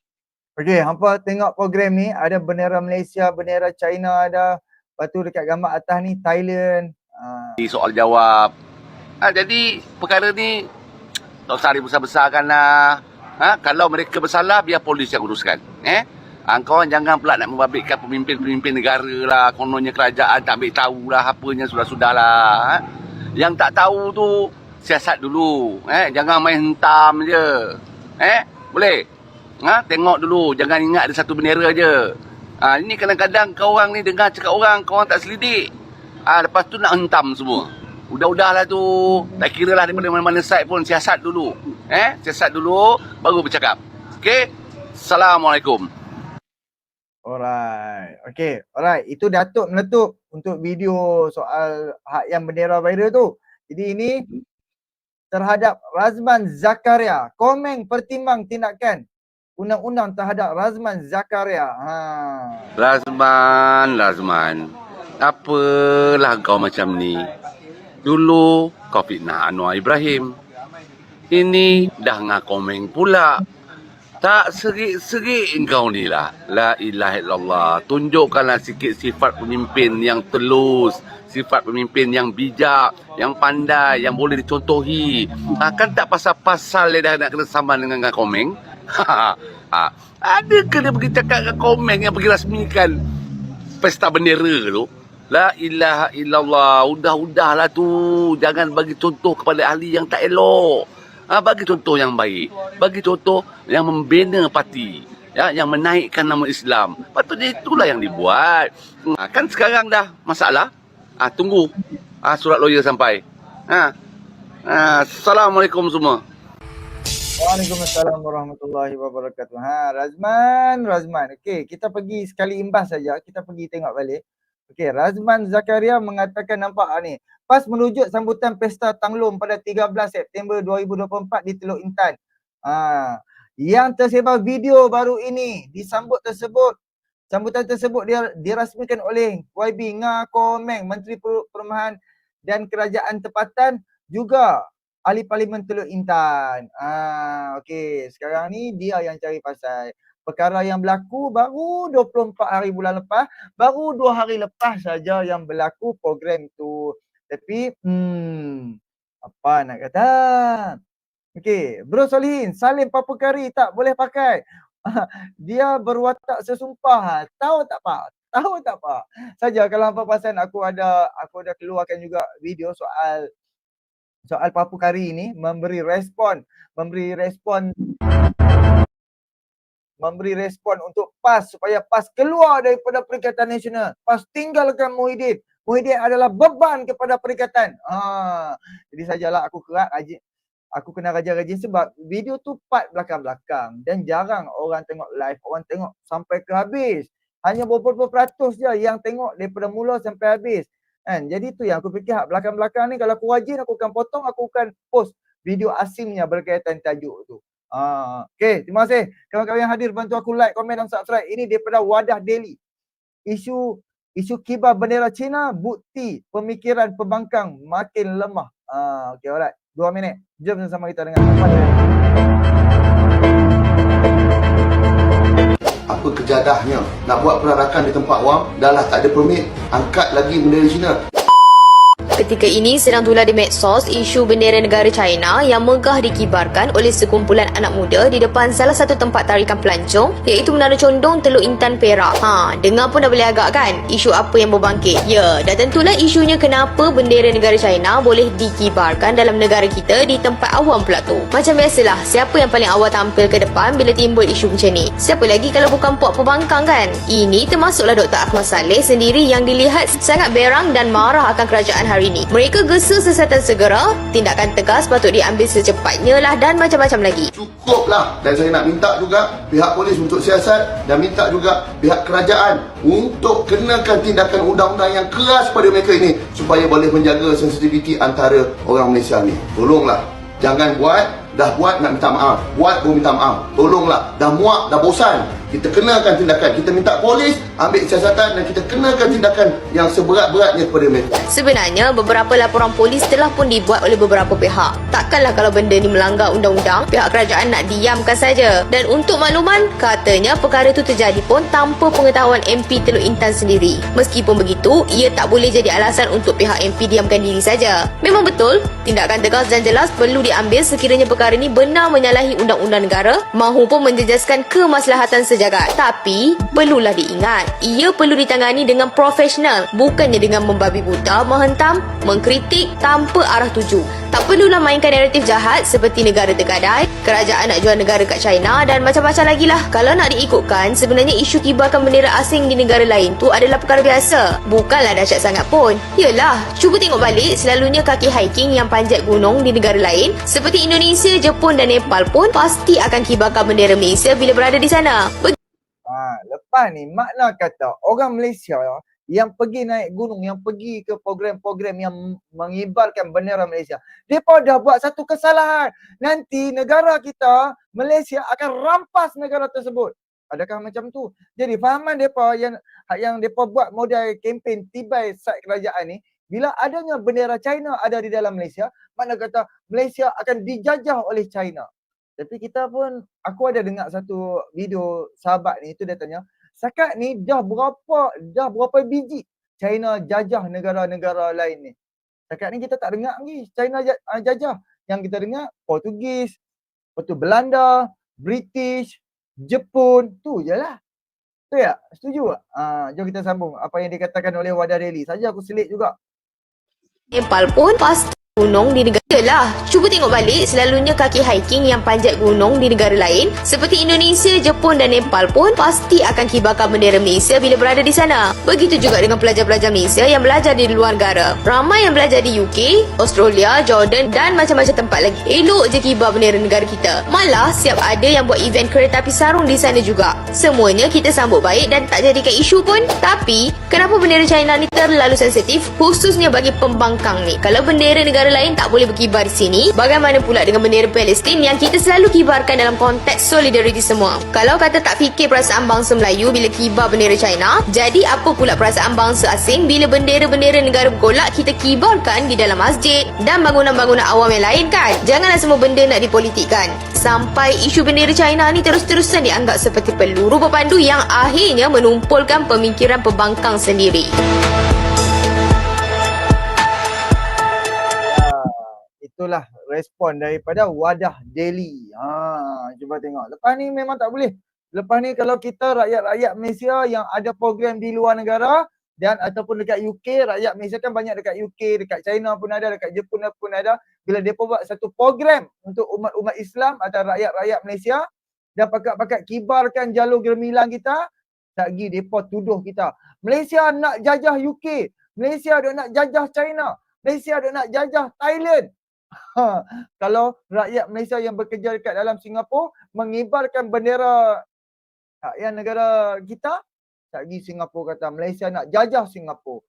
Okey, hampa tengok program ni ada bendera Malaysia, bendera China ada. Lepas tu dekat gambar atas ni Thailand. soal jawab. Jadi perkara ni tak usah dibesar-besarkan lah. Kalau mereka bersalah biar polis yang uruskan. Kau jangan pula nak membabitkan pemimpin-pemimpin negara lah. Kononnya kerajaan tak ambil tahu lah apanya, sudah-sudahlah. Yang tak tahu tu siasat dulu. Jangan main hentam je. Boleh? Tengok dulu. Jangan ingat ada satu bendera je. Ini kadang-kadang kau orang ni dengar cakap orang, kau orang tak selidik. Lepas tu nak hentam semua. Udah-udahlah tu. Tak kira lah daripada mana-mana side pun siasat dulu. Siasat dulu baru bercakap. Okey? Assalamualaikum. Alright. Okey. Alright. Itu Datuk Meletup untuk video soal hak yang bendera viral tu. Jadi ini terhadap Razman Zakaria. Komen pertimbang tindakan undang-undang terhadap Razman Zakaria. Razman. Apalah kau macam ni? Dulu kau fitnah Anwar Ibrahim. Ini dah ngakomeng pula. Tak serik-serik engkau ni lah. La ilaha illallah. Tunjukkanlah sikit sifat pemimpin yang telus. Sifat pemimpin yang bijak, yang pandai, yang boleh dicontohi. Kan tak pasal-pasal dia dah nak kena saman dengan ngakomeng. Adakah dia pergi cakap dengan komeng yang pergi rasmikan pesta bendera tu? La ilaha illallah. Udahlah tu. Jangan bagi contoh kepada ahli yang tak elok. Bagi contoh yang baik. Bagi contoh yang membina parti. Yang menaikkan nama Islam. Patutnya itulah yang dibuat. Kan sekarang dah masalah. Tunggu surat lawyer sampai. Assalamualaikum semua. Waalaikumsalam warahmatullahi wabarakatuh. Razman. Okey, kita pergi sekali imbas saja. Kita pergi tengok balik. Okey, Razman Zakaria mengatakan nampak ni. Pas menunjuk sambutan pesta Tanglom pada 13 September 2024 di Teluk Intan. Yang tersebar video baru ini sambutan tersebut dirasmikan oleh YB Ngakomeng, Menteri Perumahan dan Kerajaan Tempatan, juga Ahli Parlimen Teluk Intan. Okey, sekarang ni dia yang cari pasal. Perkara yang berlaku baru 24 hari bulan lepas, baru 2 hari lepas saja yang berlaku program tu. Tapi, apa nak kata? Okey, Bro Solihin, Salim Papukari tak boleh pakai. Dia berwatak sesumpah. Tahu tak pak? Saja kalau hampa perasan aku ada keluarkan juga video soal Papukari ini memberi respon untuk PAS supaya PAS keluar daripada Perikatan Nasional. PAS tinggalkan Muhyiddin. Muhyiddin adalah beban kepada perikatan. Jadi sajalah aku kerap aku kena rajin-rajin sebab video tu part belakang-belakang dan jarang orang tengok live, orang tengok sampai ke habis. Hanya beberapa peratus je yang tengok daripada mula sampai habis. Kan? Jadi tu yang aku fikir belakang-belakang ni kalau aku rajin aku akan potong, aku akan post video asingnya berkaitan tajuk tu. Okay, terima kasih kawan-kawan yang hadir, bantu aku like, komen dan subscribe. Ini daripada Wadah Daily. Isu kibar bendera Cina, bukti pemikiran pembangkang makin lemah. Okay, alright. 2 minit. Jom sama kita dengan Apa kejadahnya nak buat perarakan di tempat awam, dah lah tak ada permit, angkat lagi bendera Cina. Ketika ini sedang tular di medsos isu bendera negara China yang megah dikibarkan oleh sekumpulan anak muda di depan salah satu tempat tarikan pelancong iaitu Menara Condong Teluk Intan Perak. Dengar pun dah boleh agak kan isu apa yang berbangkit? Ya, dah tentulah isunya kenapa bendera negara China boleh dikibarkan dalam negara kita di tempat awam pula tu. Macam biasalah, siapa yang paling awal tampil ke depan bila timbul isu macam ni? Siapa lagi kalau bukan puak pembangkang kan? Ini termasuklah Dr. Ahmad Saleh sendiri yang dilihat sangat berang dan marah akan kerajaan hari ini. Mereka gesa siasatan segera, tindakan tegas patut diambil secepatnya lah dan macam-macam lagi. Cukuplah, dan saya nak minta juga pihak polis untuk siasat dan minta juga pihak kerajaan untuk kenakan tindakan undang-undang yang keras pada mereka ini supaya boleh menjaga sensitiviti antara orang Malaysia ni. Tolonglah, jangan dah buat nak minta maaf, buat pun minta maaf. Tolonglah, dah muak, dah bosan. Kita kenakan tindakan, kita minta polis ambil siasatan dan kita kenakan tindakan yang seberat-beratnya kepada mereka. Sebenarnya beberapa laporan polis telah pun dibuat oleh beberapa pihak. Takkanlah kalau benda ni melanggar undang-undang, pihak kerajaan nak diamkan saja. Dan untuk makluman, katanya perkara itu terjadi pun tanpa pengetahuan MP Teluk Intan sendiri. Meskipun begitu, ia tak boleh jadi alasan untuk pihak MP diamkan diri saja. Memang betul, tindakan tegas dan jelas perlu diambil sekiranya perkara ini benar menyalahi undang-undang negara mahupun menjejaskan kemaslahatan sejagat. Tapi perlulah diingat, ia perlu ditangani dengan profesional, bukannya dengan membabi buta, menghentam, mengkritik tanpa arah tuju. Tak perlulah mainkan naratif jahat seperti negara tergadai, kerajaan nak jual negara kat China dan macam-macam lagi lah. Kalau nak diikutkan, sebenarnya isu kibarkan bendera asing di negara lain tu adalah perkara biasa. Bukanlah dahsyat sangat pun. Yelah, cuba tengok balik, selalunya kaki hiking yang panjat gunung di negara lain seperti Indonesia, Jepun dan Nepal pun pasti akan kibarkan bendera Malaysia bila berada di sana. Lepas ni makna kata orang Malaysia yang pergi naik gunung, yang pergi ke program-program yang mengibarkan bendera Malaysia, mereka dah buat satu kesalahan. Nanti negara kita, Malaysia akan rampas negara tersebut. Adakah macam tu? Jadi fahaman mereka yang mereka buat modal kempen tibai side kerajaan ni, bila adanya bendera China ada di dalam Malaysia, makna kata Malaysia akan dijajah oleh China. Tapi kita pun, aku ada dengar satu video sahabat ni, itu dia tanya, setakat ni dah berapa biji China jajah negara-negara lain ni. Setakat ni kita tak dengar lagi China jajah. Yang kita dengar Portugis, lepas tu Belanda, British, Jepun, tu je lah. Tu ya? Setuju tak? Jom kita sambung apa yang dikatakan oleh Wadah Daily. Saja aku selit juga. Nepal pun pasti gunung di negara lah. Cuba tengok balik, selalunya kaki hiking yang panjat gunung di negara lain seperti Indonesia, Jepun dan Nepal pun pasti akan kibarkan bendera Malaysia bila berada di sana. Begitu juga dengan pelajar-pelajar Malaysia yang belajar di luar negara. Ramai yang belajar di UK, Australia, Jordan dan macam-macam tempat lagi. Elok je kibar bendera negara kita. Malah siap ada yang buat event kereta api sarung di sana juga. Semuanya kita sambut baik dan tak jadikan isu pun. Tapi kenapa bendera China ni terlalu sensitif, khususnya bagi pembangkang ni? Kalau bendera negara lain tak boleh berkibar di sini, bagaimana pula dengan bendera Palestin yang kita selalu kibarkan dalam konteks solidariti semua? Kalau kata tak fikir perasaan bangsa Melayu bila kibar bendera China, jadi apa pula perasaan bangsa asing bila bendera-bendera negara bergolak kita kibarkan di dalam masjid dan bangunan-bangunan awam yang lain kan? Janganlah semua benda nak dipolitikkan. Sampai isu bendera China ni terus-terusan dianggap seperti peluru berpandu yang akhirnya menumpulkan pemikiran pembangkang sendiri. Itulah respon daripada Wadah Daily. Cuba tengok. Lepas ni memang tak boleh. Lepas ni kalau kita rakyat-rakyat Malaysia yang ada program di luar negara dan ataupun dekat UK, rakyat Malaysia kan banyak dekat UK, dekat China pun ada, dekat Jepun pun ada. Bila mereka buat satu program untuk umat-umat Islam atau rakyat-rakyat Malaysia dan pakat-pakat kibarkan jalur gemilang kita, tak pergi mereka tuduh kita. Malaysia nak jajah UK, Malaysia nak jajah China, Malaysia nak jajah Thailand. Kalau rakyat Malaysia yang bekerja dekat dalam Singapura mengibarkan bendera yang negara kita, lagi Singapura kata Malaysia nak jajah Singapura.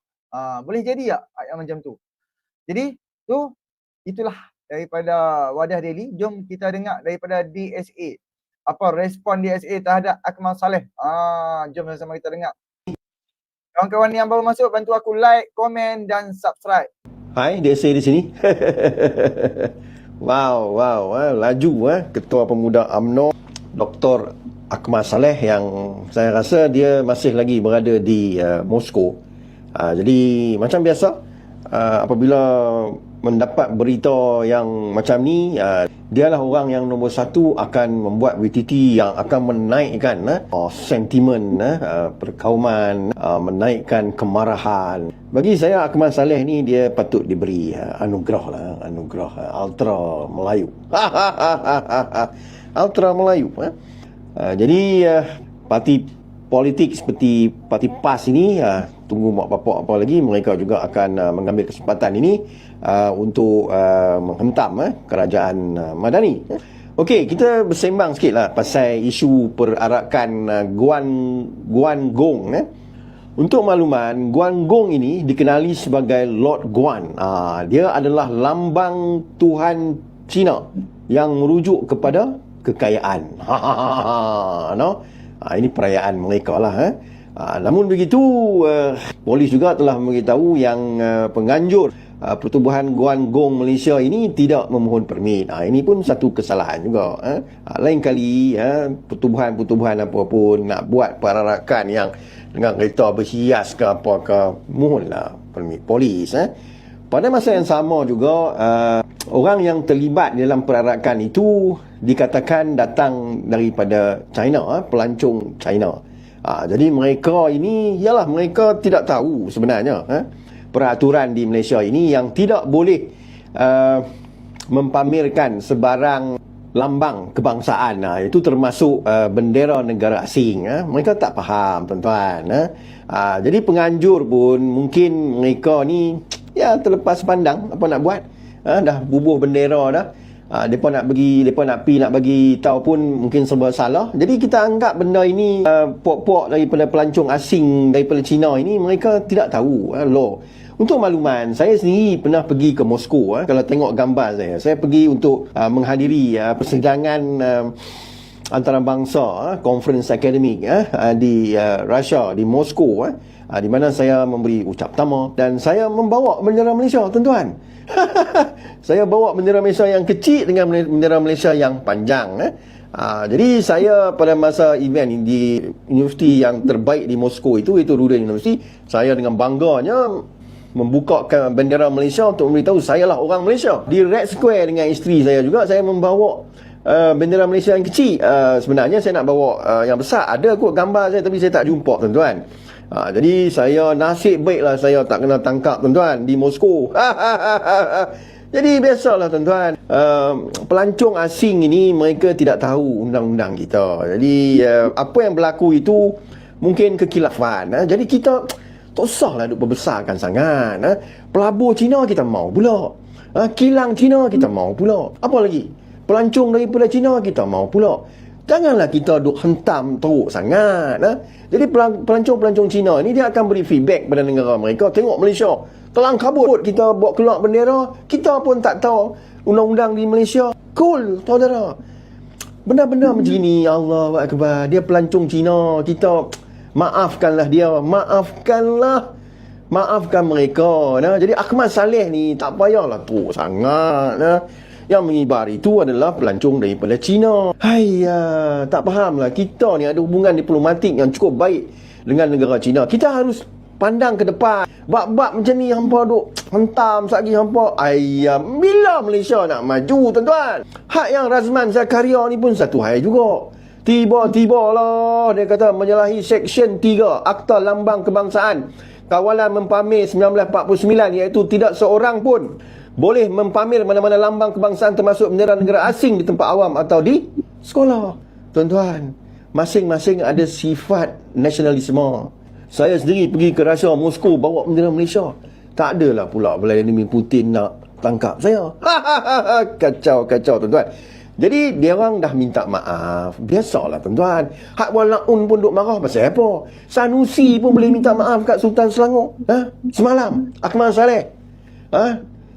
Boleh jadi tak ayat macam tu? Jadi itulah daripada Wadah Daily. Jom kita dengar daripada DSA. Apa respon DSA terhadap Akmal Saleh. Jom sama-sama kita dengar. Kawan-kawan yang baru masuk, bantu aku like, komen dan subscribe. Hai, DSA di sini. Wow, laju Ketua Pemuda UMNO Dr. Akmal Saleh yang saya rasa dia masih lagi berada di Moskow. Jadi macam biasa, apabila mendapat berita yang macam ni, dialah orang yang nombor satu akan membuat VTT yang akan menaikkan sentimen perkauman, menaikkan kemarahan. Bagi saya Akmal Saleh ni dia patut diberi anugerah Ultra Melayu. Ultra Melayu. Jadi parti politik seperti parti PAS ini, tunggu mak bapak apa lagi, mereka juga akan mengambil kesempatan ini untuk menghentam kerajaan Madani. Okey, kita bersembang sikitlah pasal isu perarakan Guangdong. Untuk makluman, Guangdong ini dikenali sebagai Lord Guan. Dia adalah lambang Tuhan Cina yang merujuk kepada kekayaan. Ini perayaan mereka lah. Namun begitu, polis juga telah memberitahu yang penganjur Pertubuhan Guangdong Malaysia ini tidak memohon permit. Ini pun satu kesalahan juga. Lain kali pertubuhan apa pun nak buat perarakan yang dengan kereta berhias ke apa ke, mohonlah permit polis. Pada masa yang sama juga, orang yang terlibat dalam perarakan itu dikatakan datang daripada China, pelancong China. Jadi mereka ini, mereka tidak tahu sebenarnya peraturan di Malaysia ini yang tidak boleh mempamerkan sebarang lambang kebangsaan. Itu termasuk bendera negara asing. Mereka tak faham, tuan-tuan. Jadi penganjur pun mungkin mereka ni terlepas pandang, apa nak buat. Dah bubuh bendera dah. Mereka nak bagi tahu pun mungkin serba salah. Jadi kita anggap benda ini pok-pok daripada pelancong asing daripada China ini, mereka tidak tahu law. Untuk makluman, saya sendiri pernah pergi ke Moskow. Kalau tengok gambar saya pergi untuk menghadiri persidangan antarabangsa, conference akademik di Russia, di Moskow, di mana saya memberi ucap pertama dan saya membawa bendera Malaysia, tuan-tuan. Saya bawa bendera Malaysia yang kecil dengan bendera Malaysia yang panjang. Jadi saya pada masa event di universiti yang terbaik di Moskow itu Ruda University, saya dengan bangganya membukakan bendera Malaysia untuk memberitahu saya lah orang Malaysia. Di Red Square dengan isteri saya juga, saya membawa bendera Malaysia yang kecil. Sebenarnya saya nak bawa yang besar. Ada kot gambar saya, tapi saya tak jumpa, tuan-tuan. Jadi saya nasib baiklah saya tak kena tangkap, tuan-tuan, di Moskow. Jadi biasalah, tuan-tuan, pelancong asing ini mereka tidak tahu undang-undang kita. Jadi apa yang berlaku itu mungkin kekilafan. Jadi kita tak usahlah duk berbesarkan sangat. Pelabur Cina kita mau pula. Kilang Cina kita mau pula. Apa lagi? Pelancong daripada Cina kita mau pula. Janganlah kita duk hentam teruk sangat. Jadi pelancong-pelancong Cina ni dia akan beri feedback pada negara mereka. Tengok Malaysia, kelang kabut kita bawa keluar bendera, kita pun tak tahu undang-undang di Malaysia. Cool, saudara. Benda-benda macam ni, Allahu Akbar. Dia pelancong Cina, kita maafkanlah dia, maafkan mereka. Jadi Akmal Saleh ni tak payahlah teruk sangat. Yang mengibar itu adalah pelancong daripada China. Tak fahamlah, kita ni ada hubungan diplomatik yang cukup baik dengan negara China. Kita harus pandang ke depan. Bab-bab macam ni hampa duk hentam satgi hampa. Bila Malaysia nak maju, tuan-tuan? Hak yang Razman Zakaria ni pun satu hal juga. Tiba-tiba lah dia kata menyalahi Seksyen 3 Akta Lambang Kebangsaan Kawalan mempamer 1949, iaitu tidak seorang pun boleh mempamer mana-mana lambang kebangsaan termasuk bendera negara asing di tempat awam atau di sekolah. Tuan-tuan, masing-masing ada sifat nasionalisme. Saya sendiri pergi ke Russia, Moskow, bawa bendera Malaysia. Tak adalah pula Vladimir Putin nak tangkap saya. Kacau tuan-tuan. Jadi dia orang dah minta maaf. Biasalah tuan-tuan. Hak Walaun pun duk marah pasal apa? Sanusi pun boleh minta maaf kat Sultan Selangor. Semalam Akmal Saleh.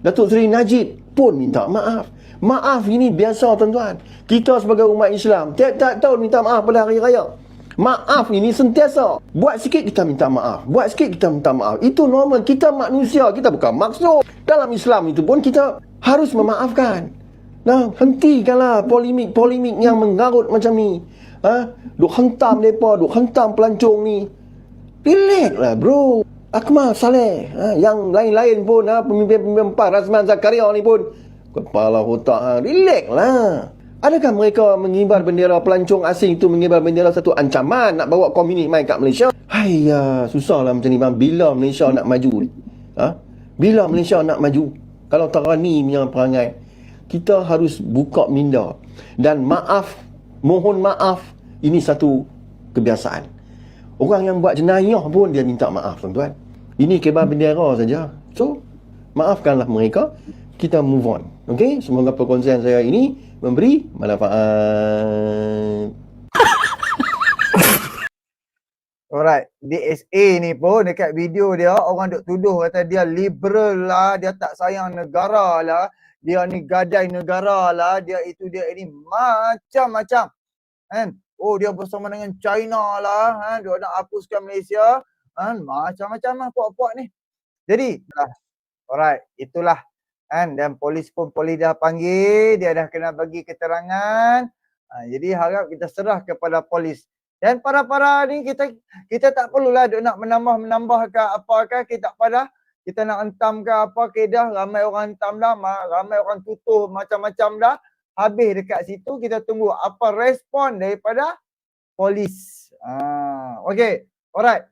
Datuk Seri Najib pun minta maaf. Maaf ini biasa tuan-tuan. Kita sebagai umat Islam tiap-tiap tahun minta maaf pada hari raya. Maaf ini sentiasa. Buat sikit kita minta maaf. Buat sikit kita minta maaf. Itu normal. Kita manusia. Kita bukan maksud. Dalam Islam itu pun kita harus memaafkan. Nah, hentikanlah polemik yang mengarut macam ni. Duk hentam mereka, duk hentam pelancong ni. Relax lah bro. Akmal Saleh, yang lain-lain pun, pemimpin-pemimpin PAS, Razman Zakaria ni pun, kepala otak, relax lah. Adakah mereka mengibar bendera pelancong asing tu, mengibar bendera satu ancaman nak bawa komunis main kat Malaysia? Haiya, susahlah macam ni bang. Bila Malaysia nak maju? Bila Malaysia nak maju? Kalau terani punya perangai, kita harus buka minda. Dan maaf, mohon maaf, ini satu kebiasaan. Orang yang buat jenayah pun dia minta maaf tuan-tuan. Ini kibar bendera saja. So, maafkanlah mereka. Kita move on. Okey, semoga perkongsian saya ini memberi manfaat. Alright, DSA ni pun dekat video dia orang duk tuduh kata dia liberal lah, dia tak sayang negara lah, dia ni gadai negara lah, dia itu dia ini macam-macam. Kan? Oh dia bersama dengan China lah, dia nak hapuskan Malaysia. Macam-macam lah puak-puak ni. Jadi, alright, itulah. Dan polis pun dah panggil, dia dah kena bagi keterangan. Jadi harap kita serah kepada polis. Dan para-para ni kita tak perlulah duk nak menambah ke apa ke, kita nak hentam ke apa ke dah, ramai orang hentam dah, ramai orang tutup macam-macam dah. Habis dekat situ kita tunggu apa respon daripada polis. Okey, alright.